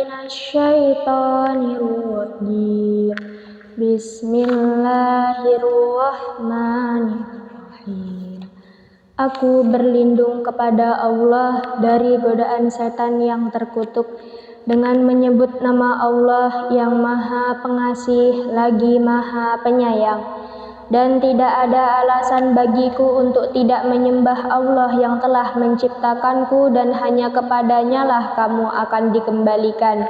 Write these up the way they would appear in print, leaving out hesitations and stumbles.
minasyaitonirrajim. Bismillahirrahmanirrahim. Aku berlindung kepada Allah dari godaan setan yang terkutuk dengan menyebut nama Allah yang Maha Pengasih lagi Maha Penyayang. Dan tidak ada alasan bagiku untuk tidak menyembah Allah yang telah menciptakanku dan hanya kepadanya lah kamu akan dikembalikan.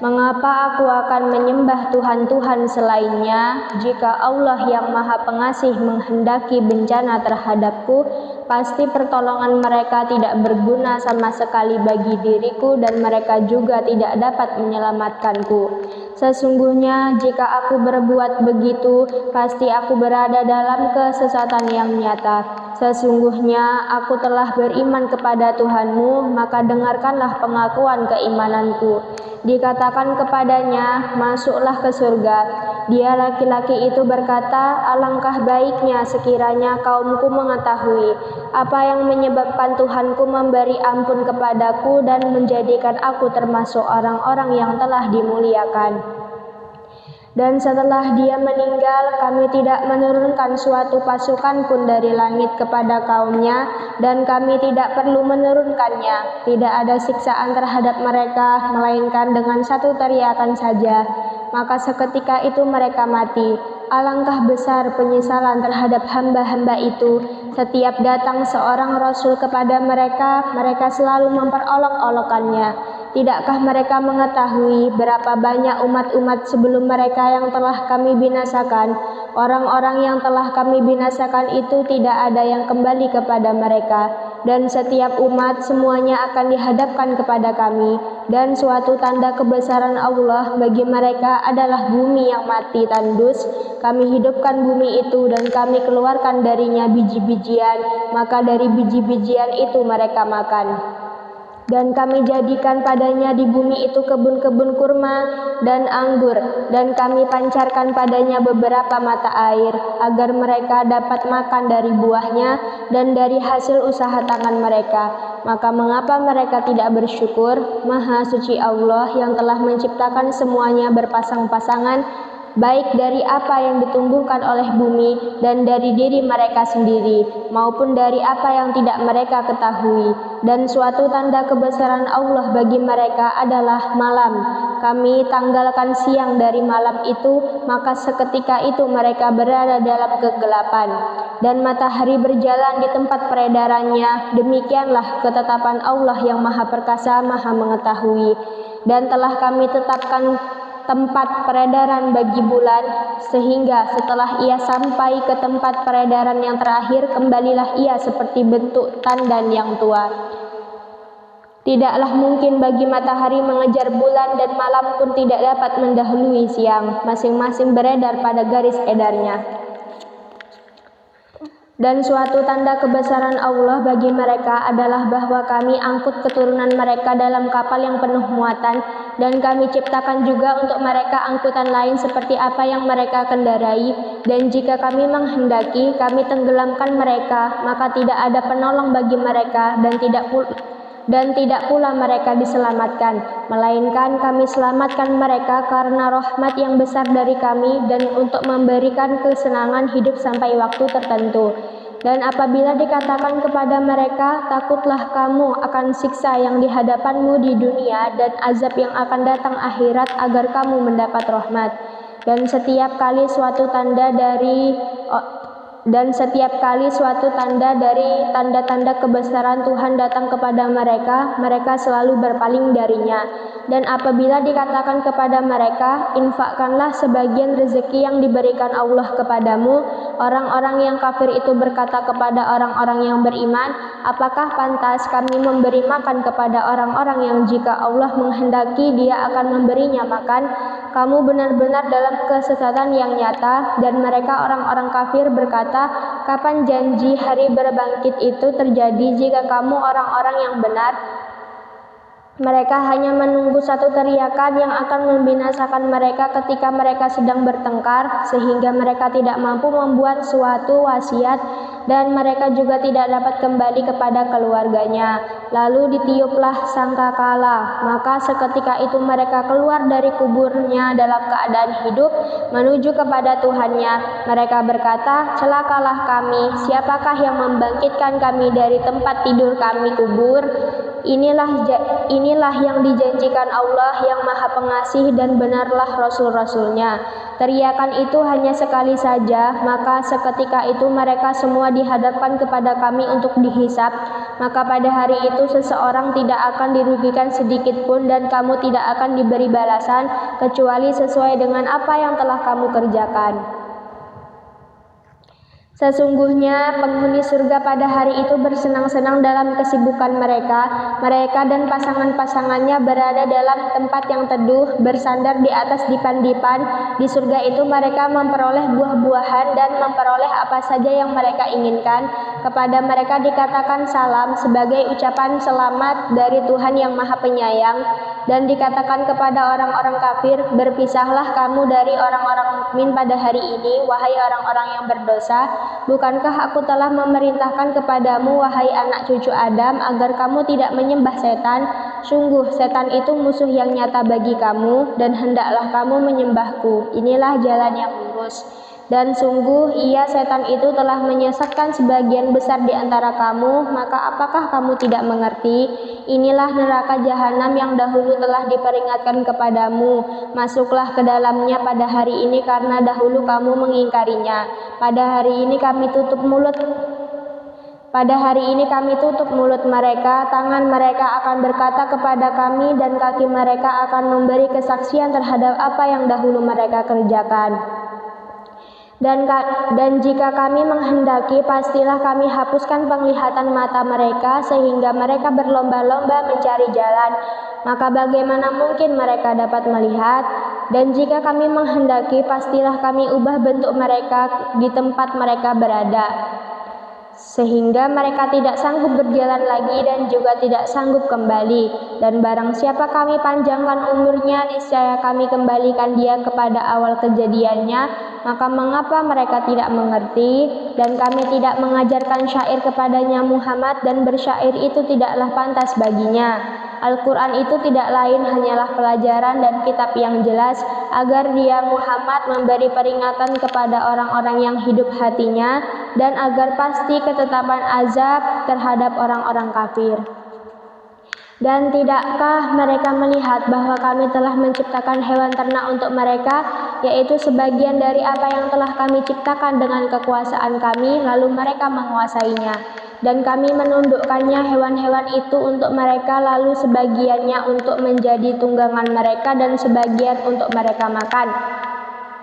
Mengapa aku akan menyembah Tuhan-Tuhan selainnya? Jika Allah yang Maha Pengasih menghendaki bencana terhadapku, pasti pertolongan mereka tidak berguna sama sekali bagi diriku dan mereka juga tidak dapat menyelamatkanku. Sesungguhnya jika aku berbuat begitu, pasti aku berada dalam kesesatan yang nyata. Sesungguhnya aku telah beriman kepada Tuhanmu, maka dengarkanlah pengakuan keimananku. Dikatakan kepadanya, masuklah ke surga. Dia laki-laki itu berkata, alangkah baiknya sekiranya kaumku mengetahui apa yang menyebabkan Tuhanku memberi ampun kepadaku dan menjadikan aku termasuk orang-orang yang telah dimuliakan. Dan setelah dia meninggal, kami tidak menurunkan suatu pasukan pun dari langit kepada kaumnya, dan kami tidak perlu menurunkannya. Tidak ada siksaan terhadap mereka, melainkan dengan satu teriakan saja. Maka seketika itu mereka mati. Alangkah besar penyesalan terhadap hamba-hamba itu. Setiap datang seorang rasul kepada mereka, mereka selalu memperolok-olokannya. Tidakkah mereka mengetahui berapa banyak umat-umat sebelum mereka yang telah kami binasakan? Orang-orang yang telah kami binasakan itu tidak ada yang kembali kepada mereka, dan setiap umat semuanya akan dihadapkan kepada kami. Dan suatu tanda kebesaran Allah bagi mereka adalah bumi yang mati tandus. Kami hidupkan bumi itu dan kami keluarkan darinya biji-bijian, maka dari biji-bijian itu mereka makan. Dan kami jadikan padanya di bumi itu kebun-kebun kurma dan anggur, dan kami pancarkan padanya beberapa mata air, agar mereka dapat makan dari buahnya dan dari hasil usaha tangan mereka. Maka mengapa mereka tidak bersyukur? Maha suci Allah yang telah menciptakan semuanya berpasang-pasangan, baik dari apa yang ditumbuhkan oleh bumi dan dari diri mereka sendiri, maupun dari apa yang tidak mereka ketahui. Dan suatu tanda kebesaran Allah bagi mereka adalah malam. Kami tanggalkan siang dari malam itu, maka seketika itu mereka berada dalam kegelapan. Dan matahari berjalan di tempat peredarannya. Demikianlah ketetapan Allah yang Maha Perkasa, Maha Mengetahui. Dan telah kami tetapkan tempat peredaran bagi bulan, sehingga setelah ia sampai ke tempat peredaran yang terakhir, kembalilah ia seperti bentuk tandan yang tua. Tidaklah mungkin bagi matahari mengejar bulan, dan malam pun tidak dapat mendahului siang. Masing-masing beredar pada garis edarnya. Dan suatu tanda kebesaran Allah bagi mereka adalah bahwa kami angkut keturunan mereka dalam kapal yang penuh muatan, dan kami ciptakan juga untuk mereka angkutan lain seperti apa yang mereka kendarai. Dan jika kami menghendaki, kami tenggelamkan mereka, maka tidak ada penolong bagi mereka, dan tidak pula mereka diselamatkan, melainkan kami selamatkan mereka karena rahmat yang besar dari kami dan untuk memberikan kesenangan hidup sampai waktu tertentu. Dan apabila dikatakan kepada mereka, takutlah kamu akan siksa yang di hadapanmu di dunia dan azab yang akan datang akhirat agar kamu mendapat rahmat. Dan setiap kali suatu tanda dari tanda-tanda kebesaran Tuhan datang kepada mereka, mereka selalu berpaling darinya. Dan apabila dikatakan kepada mereka, infakkanlah sebagian rezeki yang diberikan Allah kepadamu, orang-orang yang kafir itu berkata kepada orang-orang yang beriman, apakah pantas kami memberi makan kepada orang-orang yang jika Allah menghendaki dia akan memberinya makan? Kamu benar-benar dalam kesesatan yang nyata. Dan mereka orang-orang kafir berkata, kapan janji hari berbangkit itu terjadi jika kamu orang-orang yang benar? Mereka hanya menunggu satu teriakan yang akan membinasakan mereka ketika mereka sedang bertengkar, sehingga mereka tidak mampu membuat suatu wasiat dan mereka juga tidak dapat kembali kepada keluarganya. Lalu ditiuplah sangkakala, maka seketika itu mereka keluar dari kuburnya dalam keadaan hidup menuju kepada Tuhannya. Mereka berkata, celakalah kami, siapakah yang membangkitkan kami dari tempat tidur kami kubur? Inilah yang dijanjikan Allah yang Maha Pengasih dan benarlah Rasul-Rasulnya. Teriakan itu hanya sekali saja, maka seketika itu mereka semua dihadapkan kepada kami untuk dihisap. Maka pada hari itu seseorang tidak akan dirugikan sedikit pun dan kamu tidak akan diberi balasan kecuali sesuai dengan apa yang telah kamu kerjakan. Sesungguhnya penghuni surga pada hari itu bersenang-senang dalam kesibukan mereka. Mereka dan pasangan-pasangannya berada dalam tempat yang teduh, bersandar di atas dipan-dipan. Di surga itu mereka memperoleh buah-buahan dan memperoleh apa saja yang mereka inginkan. Kepada mereka dikatakan salam sebagai ucapan selamat dari Tuhan yang Maha Penyayang. Dan dikatakan kepada orang-orang kafir, berpisahlah kamu dari orang-orang mukmin pada hari ini, wahai orang-orang yang berdosa. Bukankah aku telah memerintahkan kepadamu, wahai anak cucu Adam, agar kamu tidak menyembah setan? Sungguh, setan itu musuh yang nyata bagi kamu, dan hendaklah kamu menyembahku. Inilah jalan yang lurus. Dan sungguh ia setan itu telah menyesatkan sebagian besar di antara kamu, maka apakah kamu tidak mengerti? Inilah neraka jahanam yang dahulu telah diperingatkan kepadamu. Masuklah ke dalamnya pada hari ini karena dahulu kamu mengingkarinya. Pada hari ini kami tutup mulut mereka, tangan mereka akan berkata kepada kami, dan kaki mereka akan memberi kesaksian terhadap apa yang dahulu mereka kerjakan. Dan jika kami menghendaki, pastilah kami hapuskan penglihatan mata mereka sehingga mereka berlomba-lomba mencari jalan. Maka bagaimana mungkin mereka dapat melihat? Dan jika kami menghendaki, pastilah kami ubah bentuk mereka di tempat mereka berada, sehingga mereka tidak sanggup berjalan lagi dan juga tidak sanggup kembali. Dan barang siapa kami panjangkan umurnya, niscaya kami kembalikan dia kepada awal kejadiannya. Maka mengapa mereka tidak mengerti? Dan kami tidak mengajarkan syair kepadanya Muhammad, dan bersyair itu tidaklah pantas baginya. Al-Quran itu tidak lain hanyalah pelajaran dan kitab yang jelas, agar dia Muhammad memberi peringatan kepada orang-orang yang hidup hatinya, dan agar pasti ketetapan azab terhadap orang-orang kafir. Dan tidakkah mereka melihat bahwa kami telah menciptakan hewan ternak untuk mereka, yaitu sebagian dari apa yang telah kami ciptakan dengan kekuasaan kami, lalu mereka menguasainya. Dan kami menundukkannya hewan-hewan itu untuk mereka, lalu sebagiannya untuk menjadi tunggangan mereka dan sebagian untuk mereka makan.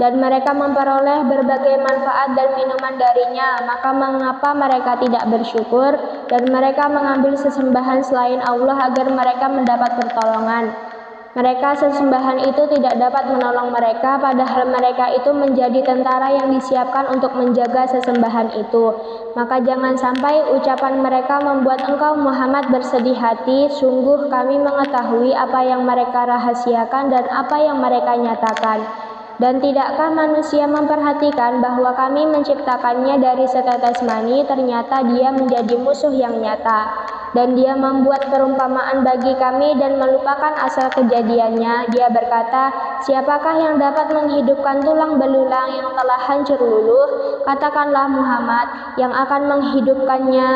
Dan mereka memperoleh berbagai manfaat dan minuman darinya, maka mengapa mereka tidak bersyukur? Dan mereka mengambil sesembahan selain Allah agar mereka mendapat pertolongan. Mereka sesembahan itu tidak dapat menolong mereka, padahal mereka itu menjadi tentara yang disiapkan untuk menjaga sesembahan itu. Maka jangan sampai ucapan mereka membuat engkau Muhammad bersedih hati. Sungguh kami mengetahui apa yang mereka rahasiakan dan apa yang mereka nyatakan. Dan tidakkah manusia memperhatikan bahwa kami menciptakannya dari setetes mani, ternyata dia menjadi musuh yang nyata. Dan dia membuat perumpamaan bagi kami dan melupakan asal kejadiannya. Dia berkata, siapakah yang dapat menghidupkan tulang belulang yang telah hancur luluh? Katakanlah Muhammad, yang akan menghidupkannya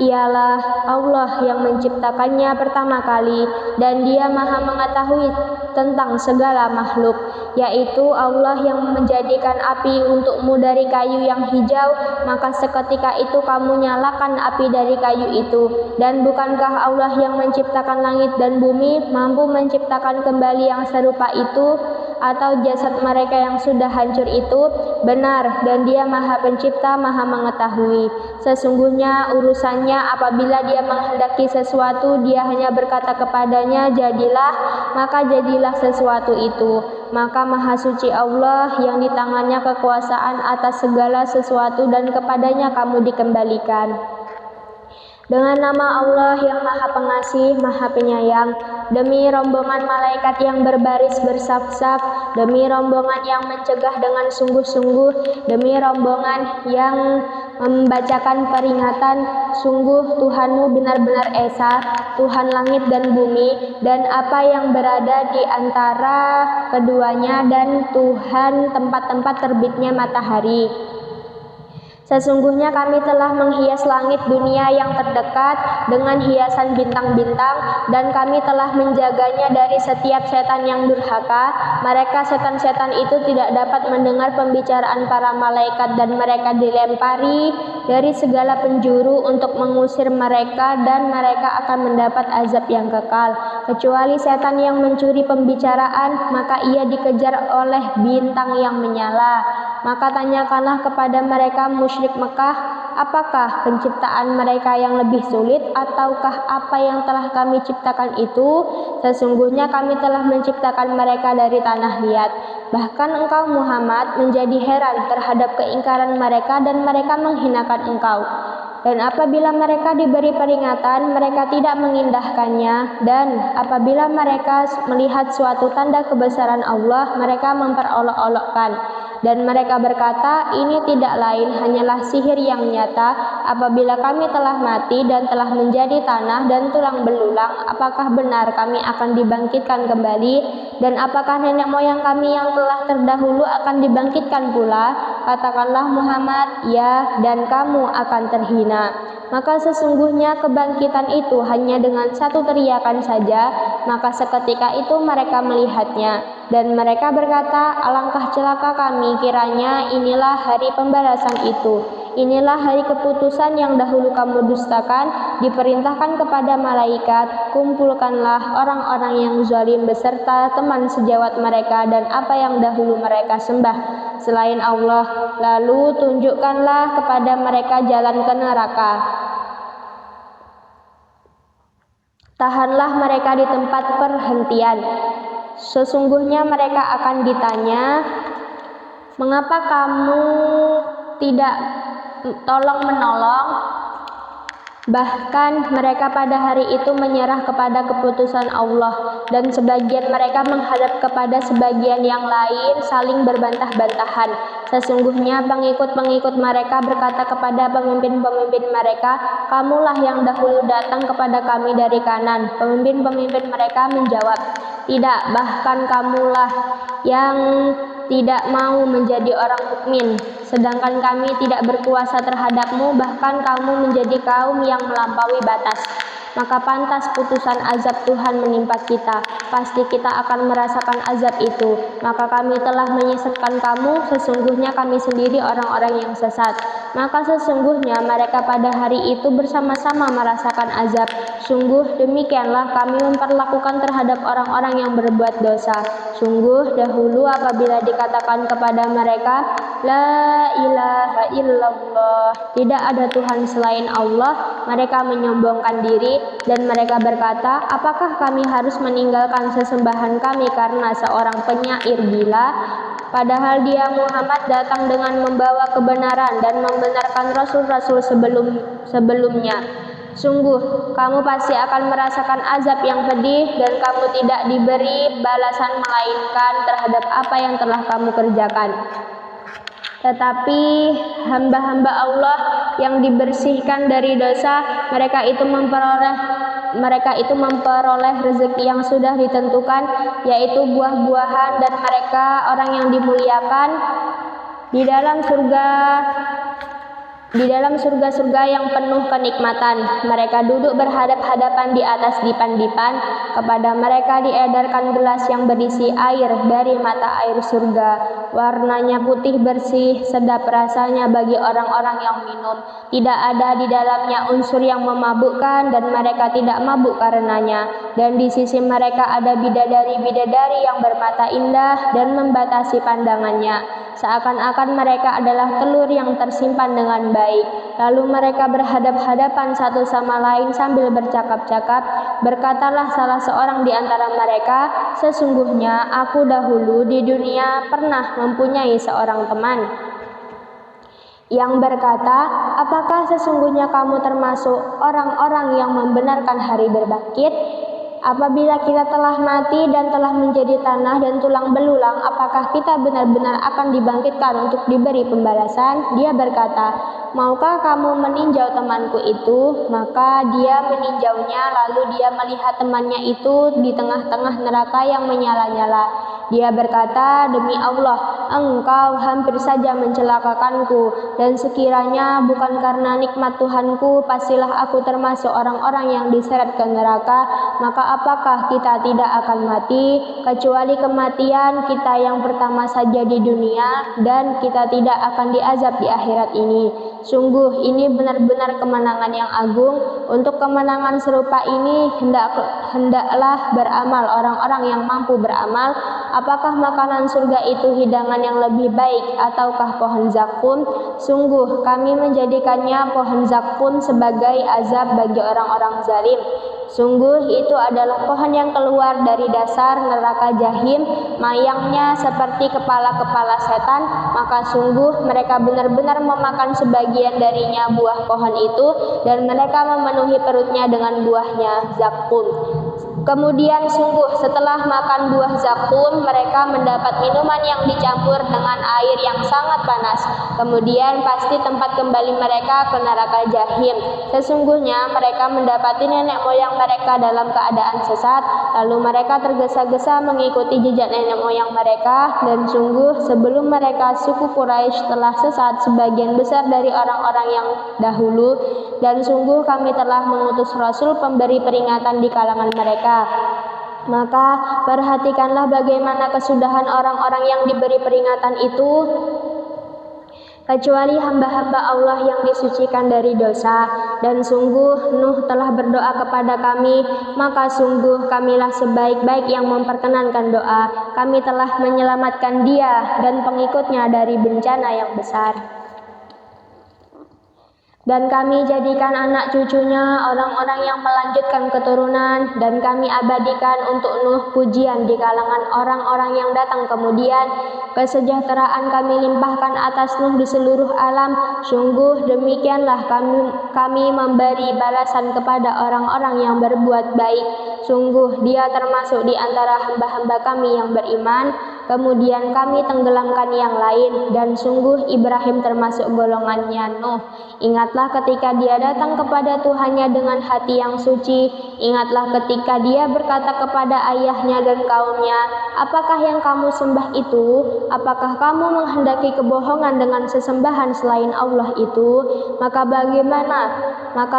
ialah Allah yang menciptakannya pertama kali, dan dia Maha mengetahui tentang segala makhluk, yaitu Allah yang menjadikan api untukmu dari kayu yang hijau, maka seketika itu kamu nyalakan api dari kayu itu. Dan bukankah Allah yang menciptakan langit dan bumi, mampu menciptakan kembali yang serupa itu, atau jasad mereka yang sudah hancur itu? Benar, dan dia Maha Pencipta, Maha Mengetahui. Sesungguhnya urusannya apabila dia menghendaki sesuatu, dia hanya berkata kepadanya, jadilah, maka jadilah sesuatu itu. Maka Maha Suci Allah yang di tangannya kekuasaan atas segala sesuatu, dan kepadanya kamu dikembalikan. Dengan nama Allah yang Maha Pengasih, Maha Penyayang, demi rombongan malaikat yang berbaris bersaf-saf, demi rombongan yang mencegah dengan sungguh-sungguh, demi rombongan yang membacakan peringatan, sungguh Tuhanmu benar-benar esa, Tuhan langit dan bumi, dan apa yang berada di antara keduanya, dan Tuhan tempat-tempat terbitnya matahari. Sesungguhnya kami telah menghias langit dunia yang terdekat dengan hiasan bintang-bintang, dan kami telah menjaganya dari setiap setan yang durhaka. Mereka setan-setan itu tidak dapat mendengar pembicaraan para malaikat, dan mereka dilempari dari segala penjuru untuk mengusir mereka, dan mereka akan mendapat azab yang kekal. Kecuali setan yang mencuri pembicaraan, maka ia dikejar oleh bintang yang menyala. Maka tanyakanlah kepada mereka musyrik Mekah, apakah penciptaan mereka yang lebih sulit, ataukah apa yang telah kami ciptakan itu? Sesungguhnya kami telah menciptakan mereka dari tanah liat. Bahkan engkau Muhammad menjadi heran terhadap keingkaran mereka, dan mereka menghinakan engkau. Dan apabila mereka diberi peringatan, mereka tidak mengindahkannya, dan apabila mereka melihat suatu tanda kebesaran Allah, mereka memperolok-olokkan. Dan mereka berkata, ini tidak lain hanyalah sihir yang nyata. Apabila kami telah mati dan telah menjadi tanah dan tulang belulang, apakah benar kami akan dibangkitkan kembali? Dan apakah nenek moyang kami yang telah terdahulu akan dibangkitkan pula? Katakanlah Muhammad, ya, dan kamu akan terhina. Maka sesungguhnya kebangkitan itu hanya dengan satu teriakan saja. Maka seketika itu mereka melihatnya, dan mereka berkata, alangkah celaka kami, kiranya inilah hari pembalasan itu. Inilah hari keputusan yang dahulu kamu dustakan. Diperintahkan kepada malaikat, kumpulkanlah orang-orang yang zalim beserta teman sejawat mereka dan apa yang dahulu mereka sembah selain Allah, lalu tunjukkanlah kepada mereka jalan ke neraka. Tahanlah mereka di tempat perhentian. Sesungguhnya mereka akan ditanya, mengapa kamu tidak tolong-menolong? Bahkan mereka pada hari itu menyerah kepada keputusan Allah, dan sebagian mereka menghadap kepada sebagian yang lain saling berbantah-bantahan. Sesungguhnya pengikut-pengikut mereka berkata kepada pemimpin-pemimpin mereka, kamulah yang dahulu datang kepada kami dari kanan. Pemimpin-pemimpin mereka menjawab, tidak, bahkan kamulah yang tidak mau menjadi orang mukmin, sedangkan kami tidak berkuasa terhadapmu, bahkan kamu menjadi kaum yang melampaui batas. Maka pantas putusan azab Tuhan menimpa kita, pasti kita akan merasakan azab itu. Maka kami telah menyesatkan kamu, sesungguhnya kami sendiri orang-orang yang sesat. Maka sesungguhnya mereka pada hari itu bersama-sama merasakan azab. Sungguh demikianlah kami memperlakukan terhadap orang-orang yang berbuat dosa. Sungguh dahulu apabila dikatakan kepada mereka, la ilaha illallah, tidak ada Tuhan selain Allah, mereka menyombongkan diri, dan mereka berkata, apakah kami harus meninggalkan sesembahan kami karena seorang penyair gila? Padahal dia Muhammad datang dengan membawa kebenaran dan membenarkan rasul-rasul sebelumnya. Sungguh, kamu pasti akan merasakan azab yang pedih, dan kamu tidak diberi balasan melainkan terhadap apa yang telah kamu kerjakan. Tetapi hamba-hamba Allah yang dibersihkan dari dosa, mereka itu memperoleh rezeki yang sudah ditentukan, yaitu buah-buahan, dan mereka orang yang dimuliakan di dalam surga-surga yang penuh kenikmatan. Mereka duduk berhadap-hadapan di atas dipan-dipan. Kepada mereka diedarkan gelas yang berisi air dari mata air surga. Warnanya putih bersih, sedap rasanya bagi orang-orang yang minum. Tidak ada di dalamnya unsur yang memabukkan, dan mereka tidak mabuk karenanya. Dan di sisi mereka ada bidadari-bidadari yang bermata indah dan membatasi pandangannya. Seakan-akan mereka adalah telur yang tersimpan dengan baik. Lalu mereka berhadap-hadapan satu sama lain sambil bercakap-cakap. Berkatalah salah seorang di antara mereka, sesungguhnya aku dahulu di dunia pernah mempunyai seorang teman. yang berkata, apakah sesungguhnya kamu termasuk orang-orang yang membenarkan hari berbangkit? Apabila kita telah mati dan telah menjadi tanah dan tulang belulang, apakah kita benar-benar akan dibangkitkan untuk diberi pembalasan? Dia berkata, maukah kamu meninjau temanku itu? Maka dia meninjaunya, lalu dia melihat temannya itu di tengah-tengah neraka yang menyala-nyala. Dia berkata, demi Allah, engkau hampir saja mencelakakanku, dan sekiranya bukan karena nikmat Tuhanku, pastilah aku termasuk orang-orang yang diseret ke neraka. Maka apakah kita tidak akan mati, kecuali kematian kita yang pertama saja di dunia, dan kita tidak akan diazab di akhirat ini. Sungguh ini benar-benar kemenangan yang agung. Untuk kemenangan serupa ini hendaklah beramal orang-orang yang mampu beramal. Apakah makanan surga itu hidangan yang lebih baik ataukah pohon zakum? Sungguh kami menjadikannya pohon zakum sebagai azab bagi orang-orang zalim. Sungguh itu adalah pohon yang keluar dari dasar neraka jahim, mayangnya seperti kepala-kepala setan. Maka sungguh mereka benar-benar memakan sebagian darinya buah pohon itu, dan mereka memenuhi perutnya dengan buahnya zakum. Kemudian sungguh setelah makan buah zakum, mereka mendapat minuman yang dicampur dengan air yang sangat panas. Kemudian pasti tempat kembali mereka ke neraka jahim. Sesungguhnya mereka mendapati nenek moyang mereka dalam keadaan sesat, lalu mereka tergesa-gesa mengikuti jejak nenek moyang mereka. Dan sungguh sebelum mereka suku Quraisy telah sesat sebagian besar dari orang-orang yang dahulu, dan sungguh kami telah mengutus Rasul pemberi peringatan di kalangan mereka. Maka perhatikanlah bagaimana kesudahan orang-orang yang diberi peringatan itu, kecuali hamba-hamba Allah yang disucikan dari dosa. Dan sungguh Nuh telah berdoa kepada kami, maka sungguh kamilah sebaik-baik yang memperkenankan doa. Kami telah menyelamatkan dia dan pengikutnya dari bencana yang besar. Dan kami jadikan anak cucunya orang-orang yang melanjutkan keturunan, dan kami abadikan untuk Nuh pujian di kalangan orang-orang yang datang kemudian. Kesejahteraan kami limpahkan atas Nuh di seluruh alam. Sungguh demikianlah kami memberi balasan kepada orang-orang yang berbuat baik. Sungguh dia termasuk di antara hamba-hamba kami yang beriman. Kemudian kami tenggelamkan yang lain, dan sungguh Ibrahim termasuk golongannya Nuh. Ingatlah ketika dia datang kepada Tuhannya dengan hati yang suci. Ingatlah ketika dia berkata kepada ayahnya dan kaumnya, apakah yang kamu sembah itu? Apakah kamu menghendaki kebohongan dengan sesembahan selain Allah itu? Maka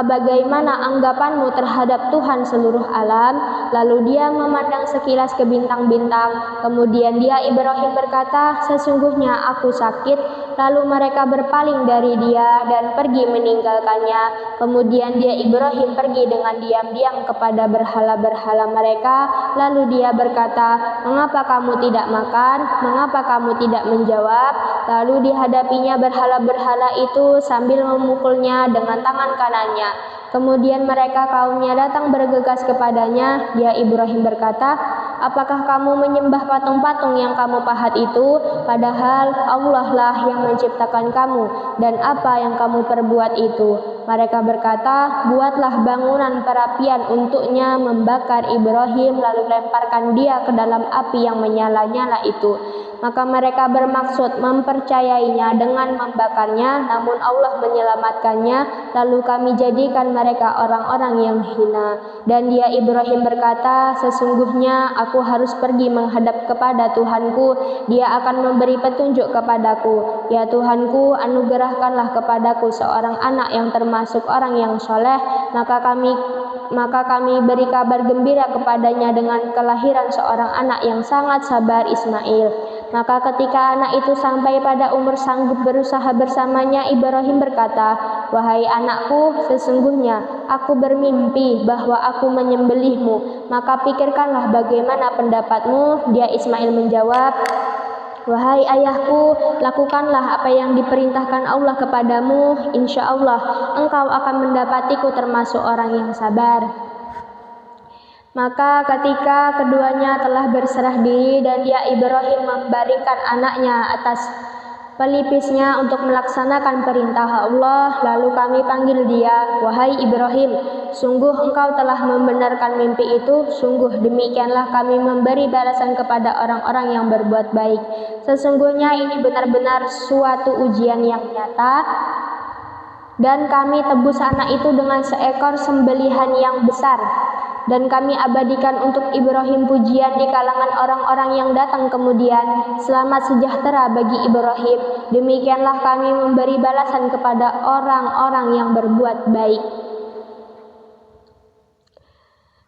bagaimana anggapanmu terhadap Tuhan seluruh alam? Lalu dia memandang sekilas ke bintang-bintang. Kemudian Ibrahim berkata, sesungguhnya aku sakit. Lalu mereka berpaling dari dia dan pergi meninggalkannya. Kemudian Ibrahim pergi dengan diam-diam kepada berhala-berhala mereka. Lalu dia berkata, mengapa kamu tidak makan? Mengapa kamu tidak menjawab? Lalu dihadapinya berhala-berhala itu sambil memukulnya dengan tangan kanannya. Kemudian mereka kaumnya datang bergegas kepadanya. Ibrahim berkata, apakah kamu menyembah patung-patung yang kamu pahat itu? Padahal Allah lah yang menciptakan kamu, dan apa yang kamu perbuat itu? Mereka berkata, buatlah bangunan perapian untuknya membakar Ibrahim, lalu lemparkan dia ke dalam api yang menyala-nyala itu. Maka mereka bermaksud mempercayainya dengan membakarnya, namun Allah menyelamatkannya. Lalu kami jadikan mereka orang-orang yang hina. Dan Ibrahim berkata, sesungguhnya aku harus pergi menghadap kepada Tuhanku. Dia akan memberi petunjuk kepadaku. Ya Tuhanku, anugerahkanlah kepadaku seorang anak yang termasuk orang yang soleh. Maka kami beri kabar gembira kepadanya dengan kelahiran seorang anak yang sangat sabar, Ismail. Maka ketika anak itu sampai pada umur sanggup berusaha bersamanya, Ibrahim berkata, wahai anakku, sesungguhnya aku bermimpi bahwa aku menyembelihmu. Maka pikirkanlah bagaimana pendapatmu. Ismail menjawab, wahai ayahku, lakukanlah apa yang diperintahkan Allah kepadamu. Insya Allah engkau akan mendapatiku termasuk orang yang sabar. Maka ketika keduanya telah berserah diri dan Ibrahim membaringkan anaknya atas pelipisnya untuk melaksanakan perintah Allah. Lalu kami panggil dia, "Wahai Ibrahim, sungguh engkau telah membenarkan mimpi itu. Sungguh demikianlah kami memberi balasan kepada orang-orang yang berbuat baik. Sesungguhnya ini benar-benar suatu ujian yang nyata, dan kami tebus anak itu dengan seekor sembelihan yang besar. Dan kami abadikan untuk Ibrahim pujian di kalangan orang-orang yang datang kemudian. Selamat sejahtera bagi Ibrahim. Demikianlah kami memberi balasan kepada orang-orang yang berbuat baik.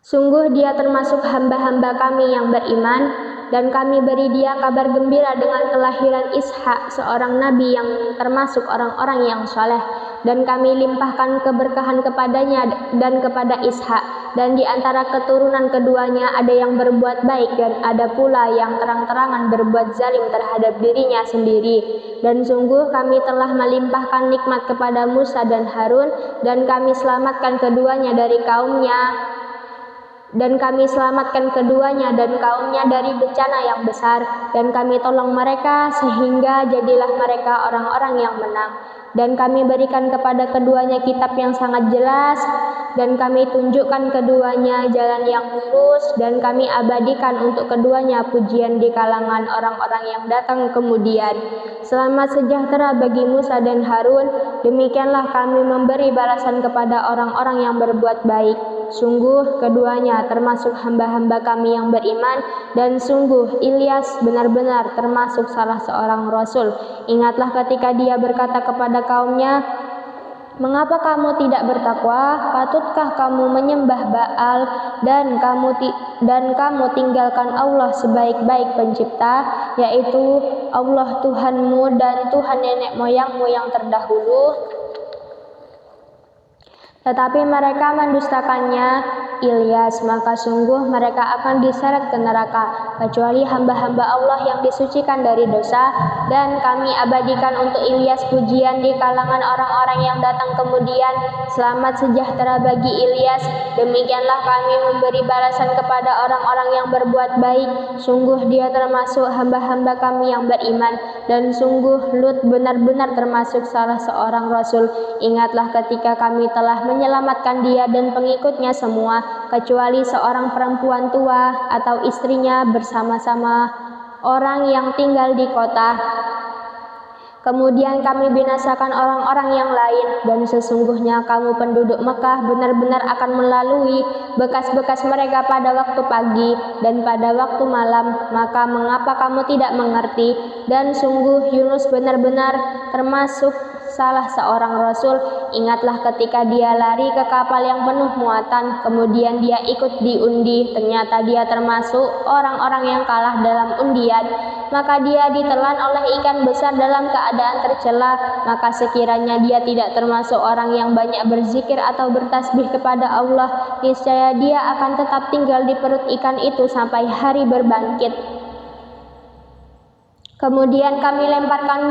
Sungguh dia termasuk hamba-hamba kami yang beriman, dan kami beri dia kabar gembira dengan kelahiran Ishak, seorang nabi yang termasuk orang-orang yang soleh. Dan kami limpahkan keberkahan kepadanya dan kepada Ishak, dan di antara keturunan keduanya ada yang berbuat baik dan ada pula yang terang-terangan berbuat zalim terhadap dirinya sendiri. Dan sungguh kami telah melimpahkan nikmat kepada Musa dan Harun, dan kami selamatkan keduanya dari kaumnya dan kaumnya dari bencana yang besar, dan kami tolong mereka sehingga jadilah mereka orang-orang yang menang. Dan kami berikan kepada keduanya kitab yang sangat jelas, dan kami tunjukkan keduanya jalan yang lurus, dan kami abadikan untuk keduanya pujian di kalangan orang-orang yang datang kemudian. Selamat sejahtera bagi Musa dan Harun. Demikianlah kami memberi balasan kepada orang-orang yang berbuat baik. Sungguh keduanya termasuk hamba-hamba kami yang beriman, dan sungguh Ilyas benar-benar termasuk salah seorang rasul. Ingatlah ketika dia berkata kepada kaumnya, "Mengapa kamu tidak bertakwa? Patutkah kamu menyembah Baal dan kamu tinggalkan Allah sebaik-baik pencipta, yaitu Allah Tuhanmu dan Tuhan nenek moyangmu yang terdahulu?" Tetapi mereka mendustakannya, Ilyas, maka sungguh mereka akan diseret ke neraka, kecuali hamba-hamba Allah yang disucikan dari dosa. Dan kami abadikan untuk Ilyas pujian di kalangan orang-orang yang datang kemudian. Selamat sejahtera bagi Ilyas. Demikianlah kami memberi balasan kepada orang-orang yang berbuat baik. Sungguh dia termasuk hamba-hamba kami yang beriman, dan sungguh Lut benar-benar termasuk salah seorang rasul. Ingatlah ketika kami telah menyelamatkan dia dan pengikutnya semua, kecuali seorang perempuan tua atau istrinya bersama-sama orang yang tinggal di kota. Kemudian kami binasakan orang-orang yang lain, dan sesungguhnya kamu penduduk Mekah benar-benar akan melalui bekas-bekas mereka pada waktu pagi dan pada waktu malam. Maka mengapa kamu tidak mengerti? Dan sungguh Yunus benar-benar termasuk salah seorang rasul. Ingatlah ketika dia lari ke kapal yang penuh muatan, kemudian dia ikut diundi, ternyata dia termasuk orang-orang yang kalah dalam undian. Maka dia ditelan oleh ikan besar dalam keadaan tercela. Maka sekiranya dia tidak termasuk orang yang banyak berzikir atau bertasbih kepada Allah, niscaya dia akan tetap tinggal di perut ikan itu sampai hari berbangkit. Kemudian kami lemparkan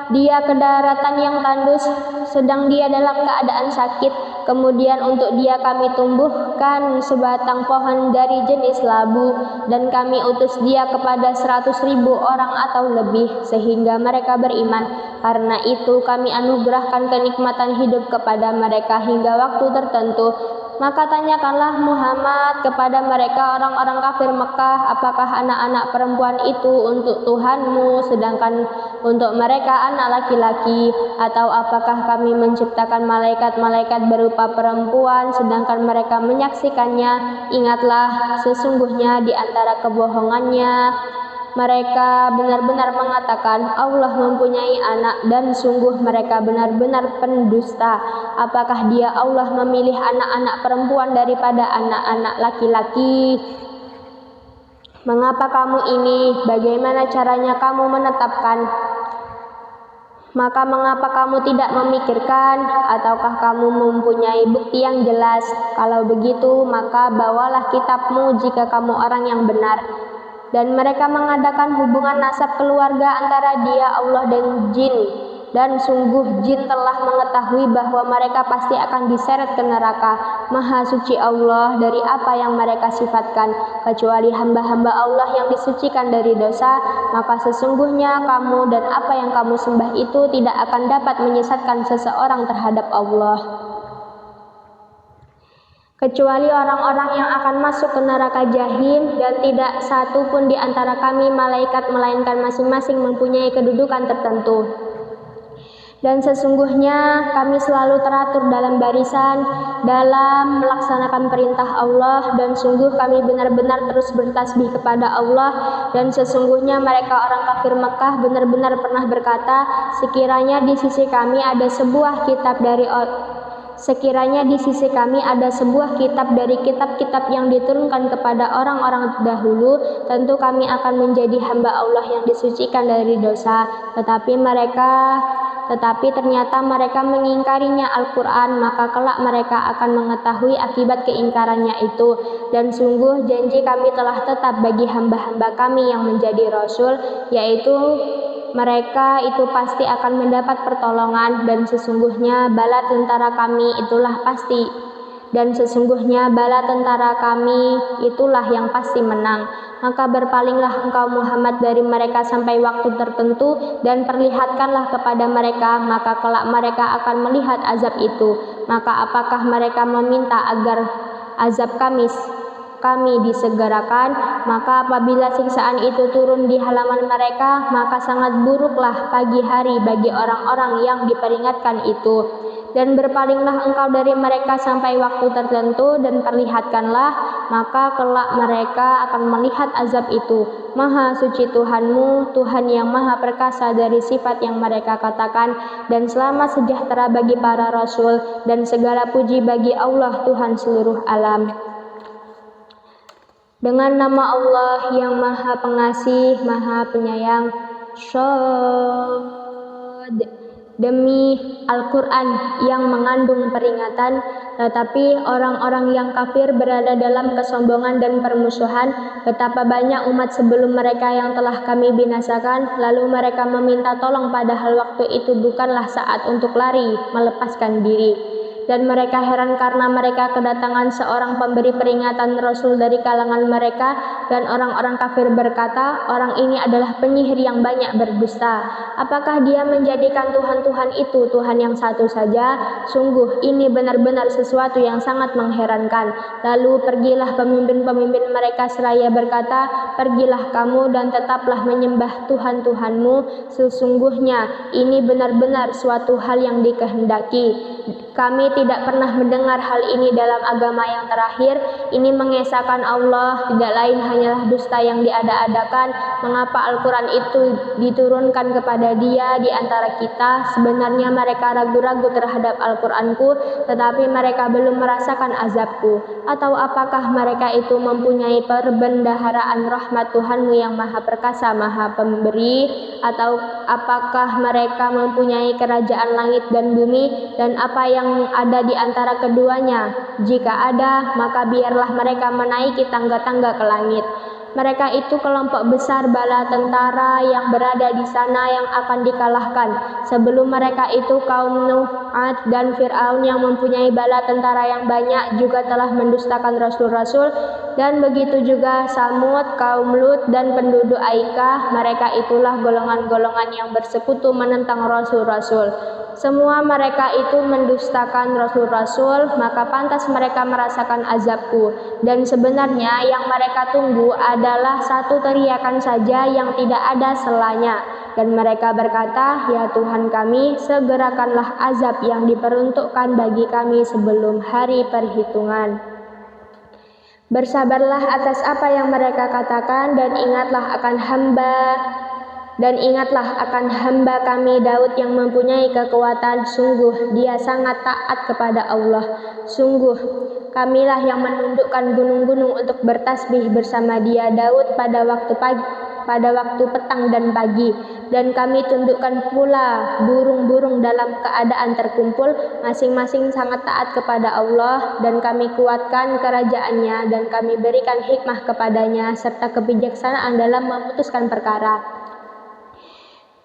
dia ke daratan yang tandus, sedang dia dalam keadaan sakit. Kemudian untuk dia kami tumbuhkan sebatang pohon dari jenis labu, dan kami utus dia kepada 100.000 orang atau lebih, sehingga mereka beriman. Karena itu kami anugerahkan kenikmatan hidup kepada mereka hingga waktu tertentu. Maka tanyakanlah Muhammad kepada mereka orang-orang kafir Mekah, apakah anak-anak perempuan itu untuk Tuhanmu, sedangkan untuk mereka anak laki-laki? Atau apakah kami menciptakan malaikat-malaikat berupa perempuan, sedangkan mereka menyaksikannya? Ingatlah, sesungguhnya di antara kebohongannya mereka benar-benar mengatakan Allah mempunyai anak, dan sungguh mereka benar-benar pendusta. Apakah dia Allah memilih anak-anak perempuan daripada anak-anak laki-laki? Mengapa kamu ini? Bagaimana caranya kamu menetapkan? Maka mengapa kamu tidak memikirkan? Ataukah kamu mempunyai bukti yang jelas? Kalau begitu, maka bawalah kitabmu jika kamu orang yang benar. Dan mereka mengadakan hubungan nasab keluarga antara dia, Allah, dan jin. Dan sungguh jin telah mengetahui bahwa mereka pasti akan diseret ke neraka. Maha suci Allah dari apa yang mereka sifatkan, kecuali hamba-hamba Allah yang disucikan dari dosa, maka sesungguhnya kamu dan apa yang kamu sembah itu tidak akan dapat menyesatkan seseorang terhadap Allah, kecuali orang-orang yang akan masuk ke neraka Jahim, dan tidak satu pun di antara kami malaikat melainkan masing-masing mempunyai kedudukan tertentu. Dan sesungguhnya kami selalu teratur dalam barisan dalam melaksanakan perintah Allah, dan sungguh kami benar-benar terus bertasbih kepada Allah. Dan sesungguhnya mereka orang kafir Mekah benar-benar pernah berkata, sekiranya di sisi kami ada sebuah kitab dari kitab-kitab yang diturunkan kepada orang-orang dahulu, tentu kami akan menjadi hamba Allah yang disucikan dari dosa. Tetapi ternyata mereka mengingkarinya Al-Quran, maka kelak mereka akan mengetahui akibat keingkarannya itu. Dan sungguh janji kami telah tetap bagi hamba-hamba kami yang menjadi Rasul, yaitu mereka itu pasti akan mendapat pertolongan, dan sesungguhnya bala tentara kami itulah yang pasti menang. Maka berpalinglah engkau Muhammad dari mereka sampai waktu tertentu, dan perlihatkanlah kepada mereka, maka kelak mereka akan melihat azab itu. Maka apakah mereka meminta agar azab kami disegerakan? Maka apabila siksaan itu turun di halaman mereka, maka sangat buruklah pagi hari bagi orang-orang yang diperingatkan itu. Dan berpalinglah engkau dari mereka sampai waktu tertentu, dan perlihatkanlah, maka kelak mereka akan melihat azab itu. Maha suci Tuhanmu, Tuhan yang maha perkasa dari sifat yang mereka katakan. Dan selamat sejahtera bagi para rasul, dan segala puji bagi Allah Tuhan seluruh alam. Dengan nama Allah yang maha pengasih, maha penyayang. Shad. Demi Al-Quran yang mengandung peringatan, tetapi orang-orang yang kafir berada dalam kesombongan dan permusuhan. Betapa banyak umat sebelum mereka yang telah kami binasakan, lalu mereka meminta tolong padahal waktu itu bukanlah saat untuk lari melepaskan diri. Dan mereka heran karena mereka kedatangan seorang pemberi peringatan Rasul dari kalangan mereka, dan orang-orang kafir berkata, orang ini adalah penyihir yang banyak berdusta. Apakah dia menjadikan Tuhan-Tuhan itu Tuhan yang satu saja? Sungguh ini benar-benar sesuatu yang sangat mengherankan. Lalu pergilah pemimpin-pemimpin mereka seraya berkata, pergilah kamu dan tetaplah menyembah Tuhan-Tuhanmu. Sesungguhnya ini benar-benar suatu hal yang dikehendaki. Kami tidak pernah mendengar hal ini dalam agama yang terakhir. Ini mengesahkan Allah, tidak lain hanyalah dusta yang diada-adakan. Mengapa Al-Quran itu diturunkan kepada dia di antara kita? Sebenarnya mereka ragu-ragu terhadap Al-Quranku, tetapi mereka belum merasakan azabku. Atau apakah mereka itu mempunyai perbendaharaan rahmat Tuhanmu yang maha perkasa, maha pemberi? Atau apakah mereka mempunyai kerajaan langit dan bumi, dan apa yang ada di antara keduanya? Jika ada, maka biarlah mereka menaiki tangga-tangga ke langit. Mereka itu kelompok besar bala tentara yang berada di sana yang akan dikalahkan. Sebelum mereka itu kaum Nuh, Ad, dan Fir'aun yang mempunyai bala tentara yang banyak juga telah mendustakan rasul-rasul. Dan begitu juga Samud, kaum Lut, dan penduduk Aikah. Mereka itulah golongan-golongan yang bersekutu menentang rasul-rasul. Semua mereka itu mendustakan rasul-rasul, maka pantas mereka merasakan azabku. Dan sebenarnya yang mereka tunggu adalah satu teriakan saja yang tidak ada selanya. Dan mereka berkata, ya Tuhan kami, segerakanlah azab yang diperuntukkan bagi kami sebelum hari perhitungan. Bersabarlah atas apa yang mereka katakan, dan ingatlah akan hamba kami Daud yang mempunyai kekuatan. Sungguh dia sangat taat kepada Allah. Sungguh kamilah yang menundukkan gunung-gunung untuk bertasbih bersama dia Daud pada waktu petang dan pagi. Dan kami tundukkan pula burung-burung dalam keadaan terkumpul, masing-masing sangat taat kepada Allah. Dan kami kuatkan kerajaannya, dan kami berikan hikmah kepadanya serta kebijaksanaan dalam memutuskan perkara.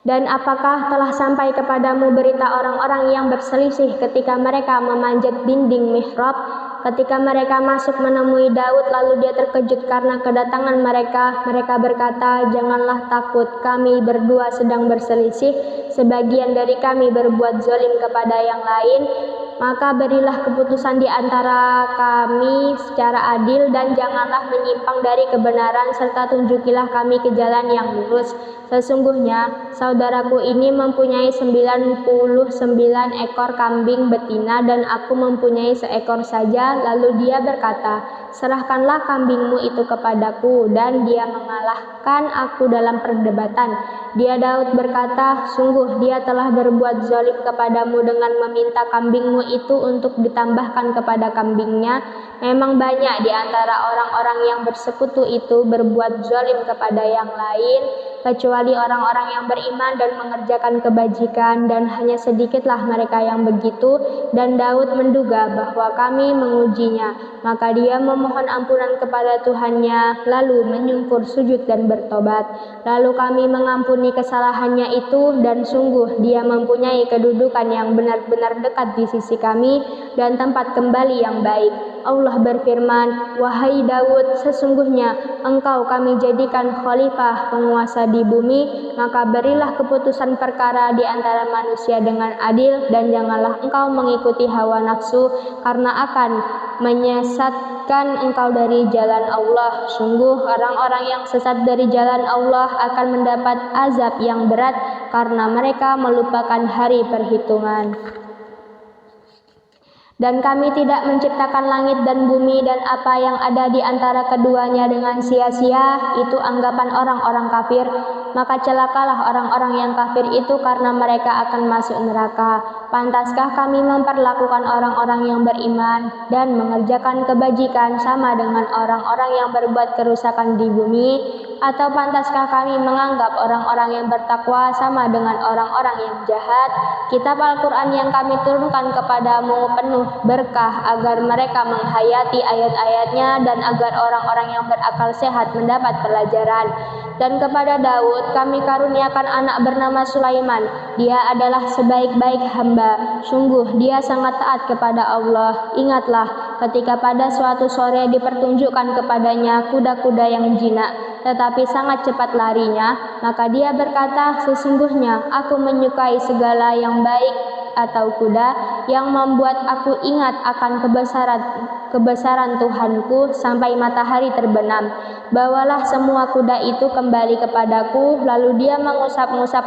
Dan apakah telah sampai kepadamu berita orang-orang yang berselisih ketika mereka memanjat dinding mihrab? Ketika mereka masuk menemui Daud, lalu dia terkejut karena kedatangan mereka. Mereka berkata, "Janganlah takut, kami berdua sedang berselisih. Sebagian dari kami berbuat zalim kepada yang lain. Maka berilah keputusan di antara kami secara adil dan janganlah menyimpang dari kebenaran serta tunjukilah kami ke jalan yang lurus. Sesungguhnya saudaraku ini mempunyai 99 ekor kambing betina dan aku mempunyai seekor saja." Lalu dia berkata, "Serahkanlah kambingmu itu kepadaku." Dan dia mengalahkan aku dalam perdebatan. Dia Daud berkata, "Sungguh dia telah berbuat zalim kepadamu dengan meminta kambingmu itu untuk ditambahkan kepada kambingnya. Memang banyak di antara orang-orang yang bersekutu itu berbuat zalim kepada yang lain, kecuali orang-orang yang beriman dan mengerjakan kebajikan, dan hanya sedikitlah mereka yang begitu." Dan Daud menduga bahwa kami mengujinya, maka dia memohon ampunan kepada Tuhannya, lalu menyungkur sujud dan bertobat. Lalu kami mengampuni kesalahannya itu, dan sungguh dia mempunyai kedudukan yang benar-benar dekat di sisi kami dan tempat kembali yang baik. Allah berfirman, "Wahai Daud, sesungguhnya engkau kami jadikan khalifah penguasa di bumi, maka berilah keputusan perkara di antara manusia dengan adil dan janganlah engkau mengikuti hawa nafsu karena akan menyesatkan engkau dari jalan Allah. Sungguh orang-orang yang sesat dari jalan Allah akan mendapat azab yang berat karena mereka melupakan hari perhitungan. Dan kami tidak menciptakan langit dan bumi dan apa yang ada di antara keduanya dengan sia-sia." Itu anggapan orang-orang kafir. Maka celakalah orang-orang yang kafir itu karena mereka akan masuk neraka. Pantaskah kami memperlakukan orang-orang yang beriman dan mengerjakan kebajikan sama dengan orang-orang yang berbuat kerusakan di bumi? Atau pantaskah kami menganggap orang-orang yang bertakwa sama dengan orang-orang yang jahat? Kitab Al-Quran yang kami turunkan kepadamu penuh berkah agar mereka menghayati ayat-ayatnya dan agar orang-orang yang berakal sehat mendapat pelajaran. Dan kepada Daud kami karuniakan anak bernama Sulaiman. Dia adalah sebaik-baik hamba. Sungguh dia sangat taat kepada Allah. Ingatlah ketika pada suatu sore dipertunjukkan kepadanya kuda-kuda yang jinak, tetapi sangat cepat larinya. Maka dia berkata, "Sesungguhnya aku menyukai segala yang baik atau kuda yang membuat aku ingat akan kebesaran Tuhanku sampai matahari terbenam. Bawalah semua kuda itu kembali kepadaku." Lalu dia mengusap-ngusap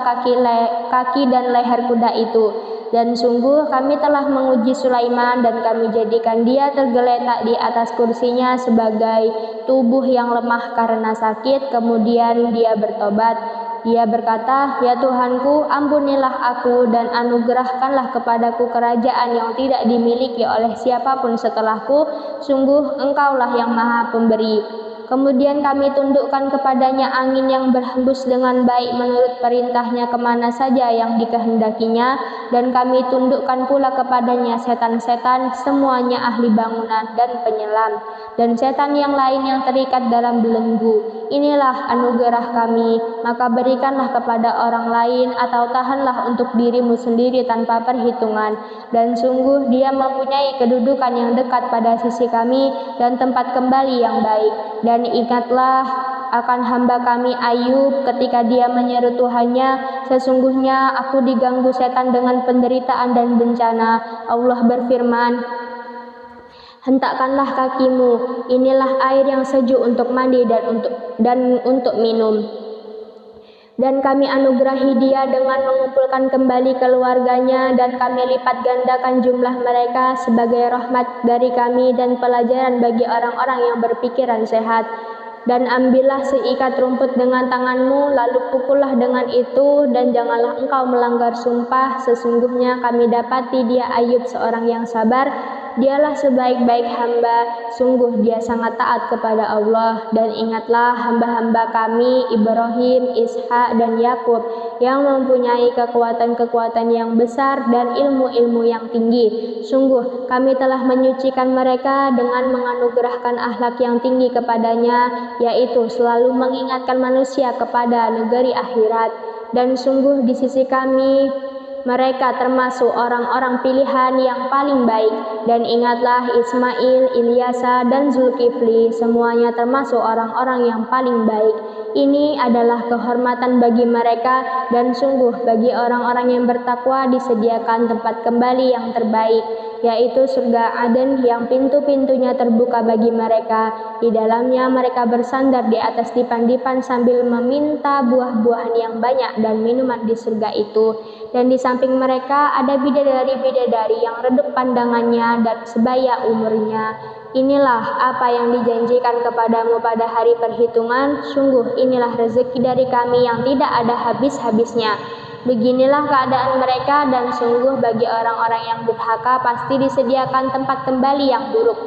kaki dan leher kuda itu. Dan sungguh kami telah menguji Sulaiman dan kami jadikan dia tergeletak di atas kursinya sebagai tubuh yang lemah karena sakit. Kemudian dia bertobat. Dia berkata, "Ya Tuhanku, ampunilah aku dan anugerahkanlah kepadaku kerajaan yang tidak dimiliki oleh siapapun setelahku. Sungguh engkaulah yang maha pemberi." Kemudian kami tundukkan kepadanya angin yang berhembus dengan baik menurut perintahnya kemana saja yang dikehendakinya, dan kami tundukkan pula kepadanya setan-setan, semuanya ahli bangunan dan penyelam, dan setan yang lain yang terikat dalam belenggu. Inilah anugerah kami, maka berikanlah kepada orang lain atau tahanlah untuk dirimu sendiri tanpa perhitungan. Dan sungguh dia mempunyai kedudukan yang dekat pada sisi kami dan tempat kembali yang baik. Dan ingatlah akan hamba kami Ayub ketika dia menyeru Tuhannya, "Sesungguhnya aku diganggu setan dengan penderitaan dan bencana." Allah berfirman, "Hentakkanlah kakimu, inilah air yang sejuk untuk mandi dan untuk minum." Dan kami anugerahi dia dengan mengumpulkan kembali keluarganya, dan kami lipat gandakan jumlah mereka sebagai rahmat dari kami dan pelajaran bagi orang-orang yang berpikiran sehat. Dan ambillah seikat rumput dengan tanganmu, lalu pukullah dengan itu, dan janganlah engkau melanggar sumpah. Sesungguhnya kami dapati dia Ayub seorang yang sabar. Dialah sebaik-baik hamba, sungguh dia sangat taat kepada Allah. Dan ingatlah hamba-hamba kami Ibrahim, Ishak, dan Yakub yang mempunyai kekuatan-kekuatan yang besar dan ilmu-ilmu yang tinggi. Sungguh kami telah menyucikan mereka dengan menganugerahkan akhlak yang tinggi kepadanya, yaitu selalu mengingatkan manusia kepada negeri akhirat. Dan sungguh di sisi kami mereka termasuk orang-orang pilihan yang paling baik. Dan ingatlah Ismail, Ilyasa, dan Zulkifli, semuanya termasuk orang-orang yang paling baik. Ini adalah kehormatan bagi mereka, dan sungguh bagi orang-orang yang bertakwa disediakan tempat kembali yang terbaik, yaitu surga Aden yang pintu-pintunya terbuka bagi mereka. Di dalamnya mereka bersandar di atas dipan-dipan sambil meminta buah-buahan yang banyak dan minuman di surga itu. Dan di samping mereka ada bidadari-bidadari yang redup pandangannya dan sebaya umurnya. Inilah apa yang dijanjikan kepadamu pada hari perhitungan. Sungguh inilah rezeki dari kami yang tidak ada habis-habisnya. Beginilah keadaan mereka, dan sungguh bagi orang-orang yang durhaka pasti disediakan tempat kembali yang buruk,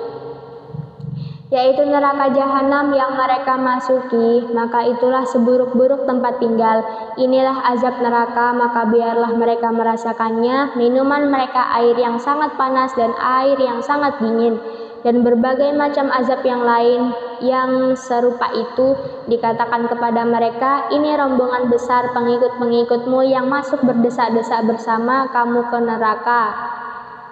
yaitu neraka jahanam yang mereka masuki, maka itulah seburuk-buruk tempat tinggal. Inilah azab neraka, maka biarlah mereka merasakannya. Minuman mereka air yang sangat panas dan air yang sangat dingin, dan berbagai macam azab yang lain yang serupa itu. Dikatakan kepada mereka, ini rombongan besar pengikut-pengikutmu yang masuk berdesak-desak bersama kamu ke neraka.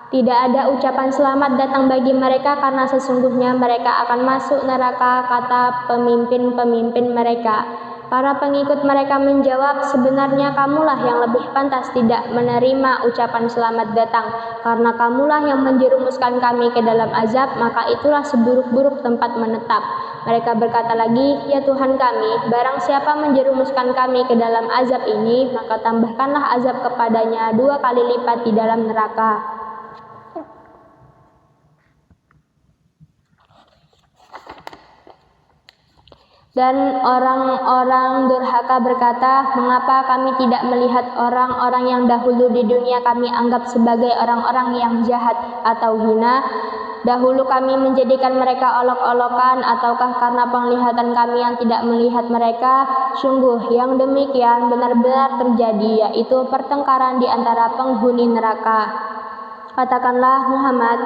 Tidak ada ucapan selamat datang bagi mereka, karena sesungguhnya mereka akan masuk neraka, kata pemimpin-pemimpin mereka. Para pengikut mereka menjawab, sebenarnya kamulah yang lebih pantas tidak menerima ucapan selamat datang, karena kamulah yang menjerumuskan kami ke dalam azab, maka itulah seburuk-buruk tempat menetap. Mereka berkata lagi, ya Tuhan kami, barang siapa menjerumuskan kami ke dalam azab ini, maka tambahkanlah azab kepadanya 2 kali lipat di dalam neraka. Dan orang-orang durhaka berkata, mengapa kami tidak melihat orang-orang yang dahulu di dunia kami anggap sebagai orang-orang yang jahat atau hina? Dahulu kami menjadikan mereka olok-olokan, ataukah karena penglihatan kami yang tidak melihat mereka? Sungguh yang demikian benar-benar terjadi, yaitu pertengkaran di antara penghuni neraka. Katakanlah Muhammad,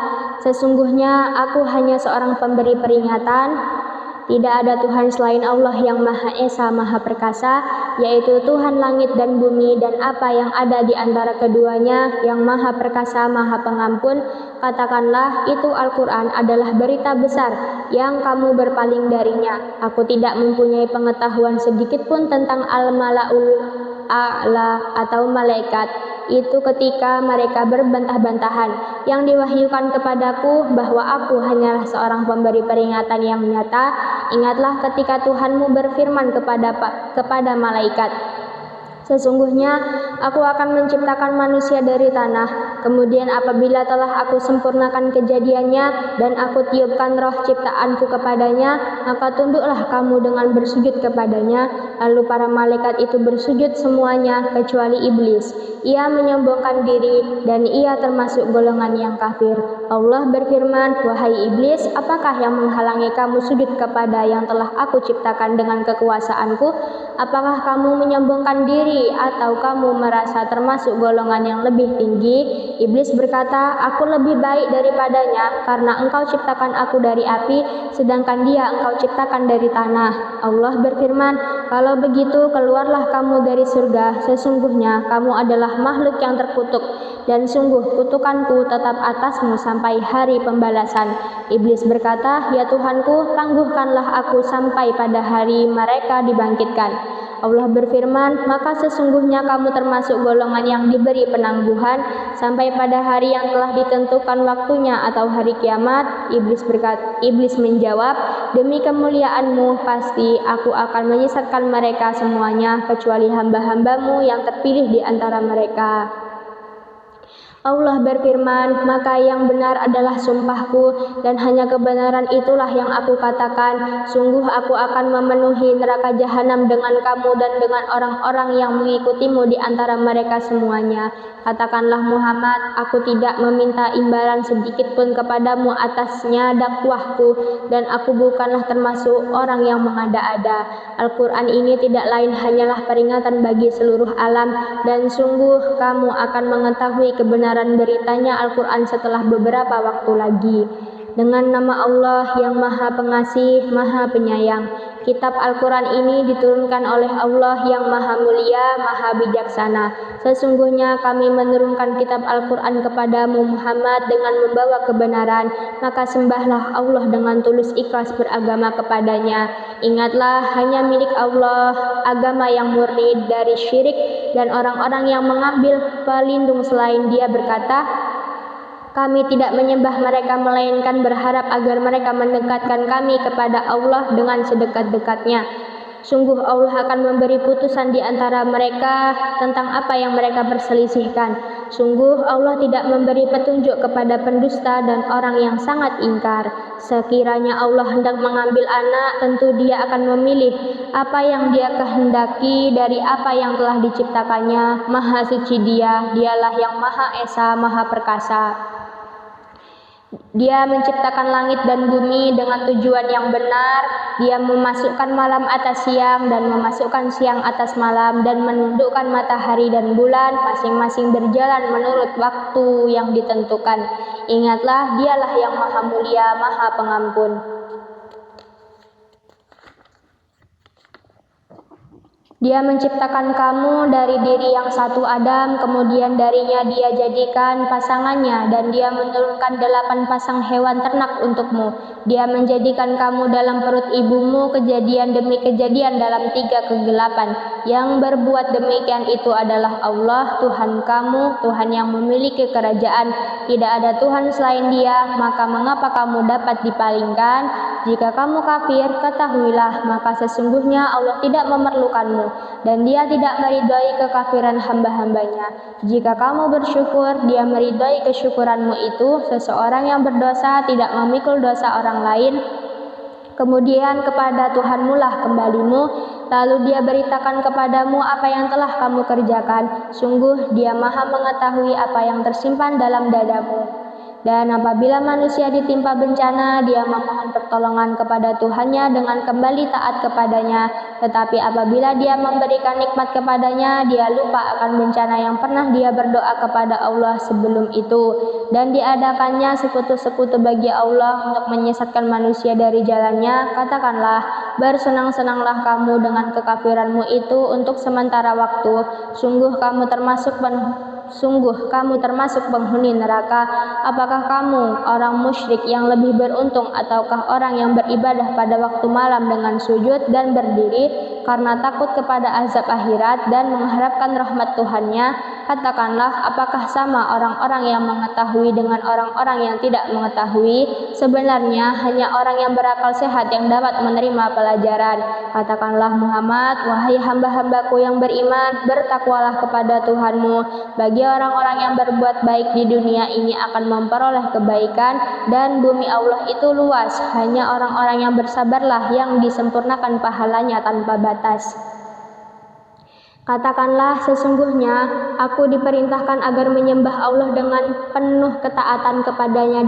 sesungguhnya aku hanya seorang pemberi peringatan. Tidak ada Tuhan selain Allah yang Maha Esa, Maha Perkasa, yaitu Tuhan langit dan bumi dan apa yang ada di antara keduanya, yang Maha Perkasa, Maha Pengampun. Katakanlah, itu Al-Quran adalah berita besar yang kamu berpaling darinya. Aku tidak mempunyai pengetahuan sedikit pun tentang Al-Mala'ul A'la atau malaikat itu ketika mereka berbantah-bantahan. Yang diwahyukan kepadaku bahwa aku hanyalah seorang pemberi peringatan yang nyata. Ingatlah ketika Tuhanmu berfirman kepada malaikat, sesungguhnya aku akan menciptakan manusia dari tanah. Kemudian apabila telah aku sempurnakan kejadiannya dan aku tiupkan roh ciptaanku kepadanya, maka tunduklah kamu dengan bersujud kepadanya. Lalu para malaikat itu bersujud semuanya kecuali iblis. Ia menyombongkan diri dan ia termasuk golongan yang kafir. Allah berfirman, wahai iblis, apakah yang menghalangi kamu sujud kepada yang telah aku ciptakan dengan kekuasaanku? Apakah kamu menyombongkan diri atau kamu merasa termasuk golongan yang lebih tinggi? Iblis berkata, aku lebih baik daripadanya karena engkau ciptakan aku dari api, sedangkan dia engkau ciptakan dari tanah. Allah berfirman, kalau begitu keluarlah kamu dari surga, sesungguhnya kamu adalah makhluk yang terkutuk, dan sungguh kutukanku tetap atasmu sampai hari pembalasan. Iblis berkata, ya Tuhanku, tangguhkanlah aku sampai pada hari mereka dibangkitkan. Allah berfirman, maka sesungguhnya kamu termasuk golongan yang diberi penangguhan sampai pada hari yang telah ditentukan waktunya atau hari kiamat. Iblis menjawab, demi kemuliaanmu pasti aku akan menyesatkan mereka semuanya kecuali hamba-hambamu yang terpilih di antara mereka. Allah berfirman, maka yang benar adalah sumpahku, dan hanya kebenaran itulah yang aku katakan. Sungguh aku akan memenuhi neraka jahanam dengan kamu dan dengan orang-orang yang mengikutimu di antara mereka semuanya. Katakanlah Muhammad, aku tidak meminta imbalan sedikit pun kepadamu atasnya dakwahku, dan aku bukanlah termasuk orang yang mengada-ada. Al-Quran ini tidak lain hanyalah peringatan bagi seluruh alam, dan sungguh kamu akan mengetahui kebenaran beritanya Al-Quran setelah beberapa waktu lagi. Dengan nama Allah yang Maha Pengasih, Maha Penyayang. Kitab Al-Quran ini diturunkan oleh Allah yang Maha Mulia, Maha Bijaksana. Sesungguhnya kami menurunkan kitab Al-Quran kepadamu Muhammad dengan membawa kebenaran, maka sembahlah Allah dengan tulus ikhlas beragama kepadanya. Ingatlah, hanya milik Allah agama yang murni dari syirik, dan orang-orang yang mengambil pelindung selain Dia berkata, kami tidak menyembah mereka melainkan berharap agar mereka mendekatkan kami kepada Allah dengan sedekat-dekatnya. Sungguh Allah akan memberi putusan di antara mereka tentang apa yang mereka perselisihkan. Sungguh Allah tidak memberi petunjuk kepada pendusta dan orang yang sangat ingkar. Sekiranya Allah hendak mengambil anak, tentu Dia akan memilih apa yang Dia kehendaki dari apa yang telah diciptakannya. Maha suci Dia, Dialah yang Maha Esa, Maha Perkasa. Dia menciptakan langit dan bumi dengan tujuan yang benar. Dia memasukkan malam atas siang dan memasukkan siang atas malam, dan menundukkan matahari dan bulan, masing-masing berjalan menurut waktu yang ditentukan. Ingatlah, Dialah yang Maha Mulia, Maha Pengampun. Dia menciptakan kamu dari diri yang satu Adam, kemudian darinya Dia jadikan pasangannya, dan Dia menurunkan 8 pasang hewan ternak untukmu. Dia menjadikan kamu dalam perut ibumu kejadian demi kejadian dalam 3 kegelapan. Yang berbuat demikian itu adalah Allah, Tuhan kamu, Tuhan yang memiliki kerajaan. Tidak ada Tuhan selain Dia, maka mengapa kamu dapat dipalingkan? Jika kamu kafir, ketahuilah, maka sesungguhnya Allah tidak memerlukanmu, dan Dia tidak meridhai kekafiran hamba-hambanya. Jika kamu bersyukur, Dia meridhai kesyukuranmu itu. Seseorang yang berdosa tidak memikul dosa orang lain, kemudian kepada Tuhanmu lah kembalimu, lalu Dia beritakan kepadamu apa yang telah kamu kerjakan. Sungguh Dia Maha mengetahui apa yang tersimpan dalam dadamu. Dan apabila manusia ditimpa bencana, dia memohon pertolongan kepada Tuhannya dengan kembali taat kepadanya. Tetapi apabila dia memberikan nikmat kepadanya, dia lupa akan bencana yang pernah dia berdoa kepada Allah sebelum itu. Dan diadakannya sekutu-sekutu bagi Allah untuk menyesatkan manusia dari jalannya. Katakanlah, bersenang-senanglah kamu dengan kekafiranmu itu untuk sementara waktu. Sungguh kamu termasuk penghuni neraka. Apakah kamu orang musyrik yang lebih beruntung, ataukah orang yang beribadah pada waktu malam dengan sujud dan berdiri karena takut kepada azab akhirat dan mengharapkan rahmat Tuhannya? Katakanlah, apakah sama orang-orang yang mengetahui dengan orang-orang yang tidak mengetahui? Sebenarnya hanya orang yang berakal sehat yang dapat menerima pelajaran. Katakanlah Muhammad, wahai hamba-hambaku yang beriman, bertakwalah kepada Tuhanmu. Bagi orang-orang yang berbuat baik di dunia ini akan memperoleh kebaikan, dan bumi Allah itu luas. Hanya orang-orang yang bersabarlah yang disempurnakan pahalanya tanpa batas. Katakanlah, sesungguhnya aku diperintahkan agar menyembah Allah dengan penuh ketaatan kepadanya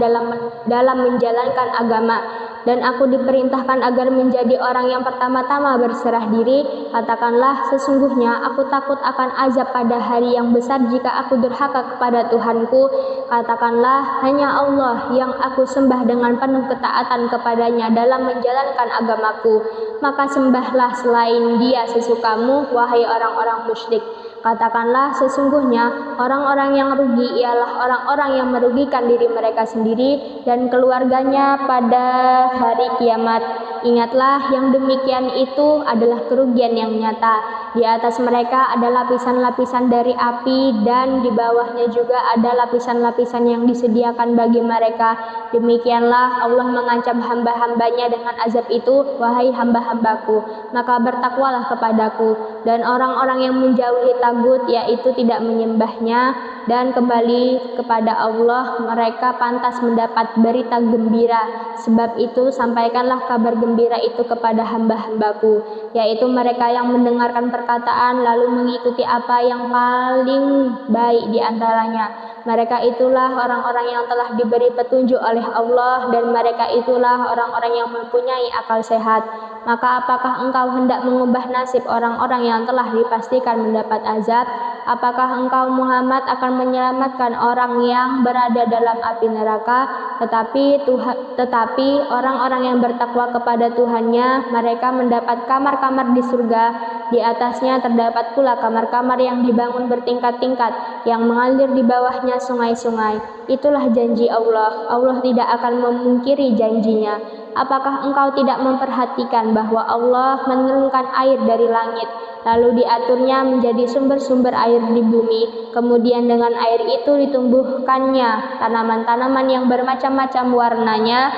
dalam menjalankan agama, dan aku diperintahkan agar menjadi orang yang pertama-tama berserah diri. Katakanlah, sesungguhnya aku takut akan azab pada hari yang besar jika aku durhaka kepada Tuhanku. Katakanlah, hanya Allah yang aku sembah dengan penuh ketaatan kepadanya dalam menjalankan agamaku. Maka sembahlah selain Dia sesukamu, wahai orang-orang musyrik. Katakanlah, sesungguhnya orang-orang yang rugi ialah orang-orang yang merugikan diri mereka sendiri dan keluarganya pada hari kiamat. Ingatlah, yang demikian itu adalah kerugian yang nyata. Di atas mereka ada lapisan-lapisan dari api, dan di bawahnya juga ada lapisan-lapisan yang disediakan bagi mereka. Demikianlah Allah mengancam hamba-hambanya dengan azab itu. Wahai hamba-hambaku, maka bertakwalah kepadaku, dan orang-orang yang menjauhi tagut, yaitu tidak menyembahnya, dan kembali kepada Allah, mereka pantas mendapat berita gembira. Sebab itu sampaikanlah kabar gembira itu kepada hamba-hambaku, yaitu mereka yang mendengarkan perkataan lalu mengikuti apa yang paling baik di antaranya. Mereka itulah orang-orang yang telah diberi petunjuk oleh Allah, dan mereka itulah orang-orang yang mempunyai akal sehat. Maka apakah engkau hendak mengubah nasib orang-orang yang telah dipastikan mendapat azab? Apakah engkau Muhammad akan menyelamatkan orang yang berada dalam api neraka? Tetapi orang-orang yang bertakwa kepada Tuhannya, mereka mendapat kamar-kamar di surga. Di atasnya terdapat pula kamar-kamar yang dibangun bertingkat-tingkat, yang mengalir di bawahnya sungai-sungai. Itulah janji Allah. Allah tidak akan memungkiri janjinya. Apakah engkau tidak memperhatikan bahwa Allah menurunkan air dari langit, lalu diaturnya menjadi sumber-sumber air di bumi, kemudian dengan air itu ditumbuhkannya tanaman-tanaman yang bermacam-macam warnanya,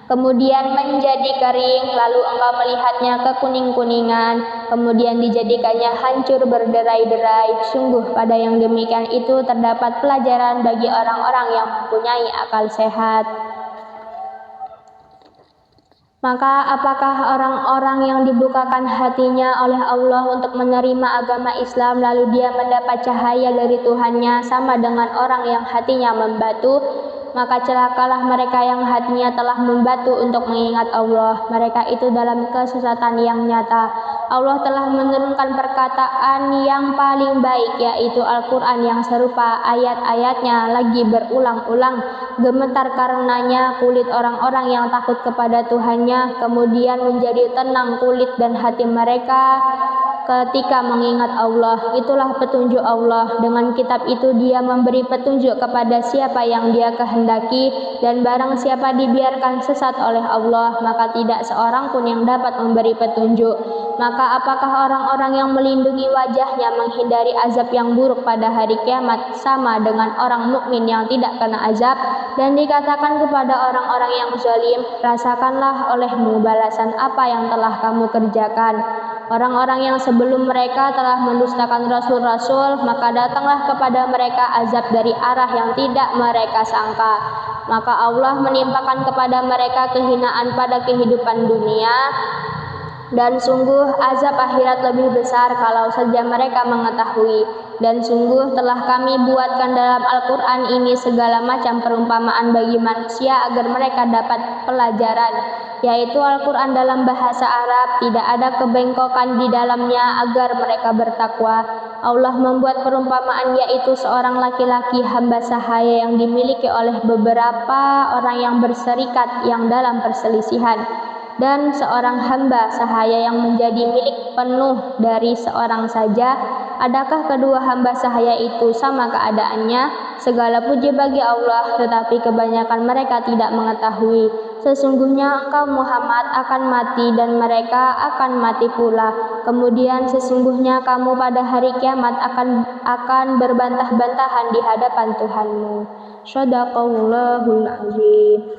kemudian menjadi kering, lalu engkau melihatnya kekuning-kuningan, kemudian dijadikannya hancur berderai-derai. Sungguh pada yang demikian itu terdapat pelajaran bagi orang-orang yang mempunyai akal sehat. Maka apakah orang-orang yang dibukakan hatinya oleh Allah untuk menerima agama Islam lalu dia mendapat cahaya dari Tuhannya sama dengan orang yang hatinya membatu? Maka celakalah mereka yang hatinya telah membatu untuk mengingat Allah. Mereka itu dalam kesesatan yang nyata. Allah telah menurunkan perkataan yang paling baik, yaitu Al-Quran yang serupa ayat-ayatnya lagi berulang-ulang. Gemetar karenanya kulit orang-orang yang takut kepada Tuhannya, kemudian menjadi tenang kulit dan hati mereka ketika mengingat Allah. Itulah petunjuk Allah. Dengan kitab itu dia memberi petunjuk kepada siapa yang dia kehendaki, dan barang siapa dibiarkan sesat oleh Allah, maka tidak seorang pun yang dapat memberi petunjuk. Maka apakah orang-orang yang melindungi wajahnya menghindari azab yang buruk pada hari kiamat sama dengan orang mukmin yang tidak kena azab? Dan dikatakan kepada orang-orang yang zalim, rasakanlah olehmu balasan apa yang telah kamu kerjakan. Orang-orang yang sebelum mereka telah mendustakan rasul-rasul, maka datanglah kepada mereka azab dari arah yang tidak mereka sangka. Maka Allah menimpakan kepada mereka kehinaan pada kehidupan dunia, dan sungguh azab akhirat lebih besar kalau saja mereka mengetahui. Dan sungguh telah kami buatkan dalam Al-Quran ini segala macam perumpamaan bagi manusia agar mereka dapat pelajaran, yaitu Al-Quran dalam bahasa Arab, tidak ada kebengkokan di dalamnya agar mereka bertakwa. Allah membuat perumpamaan, yaitu seorang laki-laki hamba sahaya yang dimiliki oleh beberapa orang yang berserikat yang dalam perselisihan, dan seorang hamba sahaya yang menjadi milik penuh dari seorang saja. Adakah kedua hamba sahaya itu sama keadaannya? Segala puji bagi Allah, tetapi kebanyakan mereka tidak mengetahui. Sesungguhnya engkau Muhammad akan mati dan mereka akan mati pula. Kemudian sesungguhnya kamu pada hari kiamat akan berbantah-bantahan di hadapan Tuhanmu. Shadaqallahul azim.